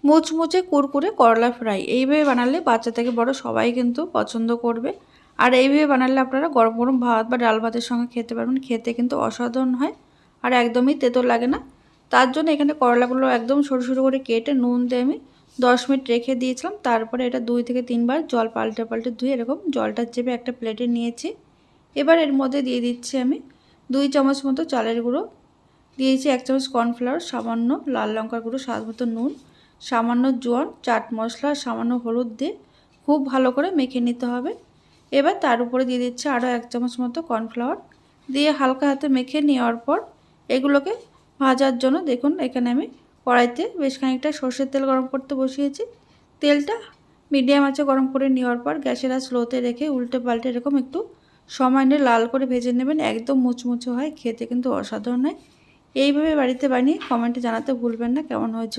মুচমুচে কুরকুরে করলা ফ্রাই এইভাবে বানালে বাচ্চা থেকে বড় সবাই কিন্তু পছন্দ করবে। আর এইভাবে বানালে আপনারা গরম গরম ভাত বা ডাল ভাতের সঙ্গে খেতে পারবেন। খেতে কিন্তু অসাধারণ হয় আর একদমই তেতো লাগে না। তার জন্য এখানে করলাগুলো একদম সরু সরু করে কেটে নুন দিয়ে আমি 10 মিনিট রেখে দিয়েছিলাম। তারপরে এটা 2 থেকে 3 বার জল পাল্টে পাল্টে ধুয়ে এরকম জলটা চেপে একটা প্লেটে নিয়েছি। এবার এর মধ্যে দিয়ে দিচ্ছি আমি 2 চামচ মতো চালের গুঁড়ো, দিয়েছি 1 চামচ কর্নফ্লাওয়ার, সামান্য লাল লঙ্কার গুঁড়ো, স্বাদ মতো নুন, সামান্য জোয়ান, চাট মশলা, সামান্য হলুদ দিয়ে খুব ভালো করে মেখে নিতে হবে। এবার তার উপরে দিয়ে দিচ্ছি আরও 1 চামচ মতো কর্নফ্লাওয়ার, দিয়ে হালকা হাতে মেখে নেওয়ার পর এগুলোকে ভাজার জন্য দেখুন এখানে আমি কড়াইতে বেশ খানিকটা সর্ষের তেল গরম করতে বসিয়েছি। তেলটা মিডিয়াম আঁচে গরম করে নেওয়ার পর গ্যাসের আঁচ স্লোতে রেখে উল্টে পাল্টে এরকম একটু সময় নিয়ে লাল করে ভেজে নেবেন। একদম মুচমুচে হয়, খেতে কিন্তু অসাধারণ হয়। এইভাবে বাড়িতে বানিয়ে কমেন্টে জানাতে ভুলবেন না কেমন হয়েছে।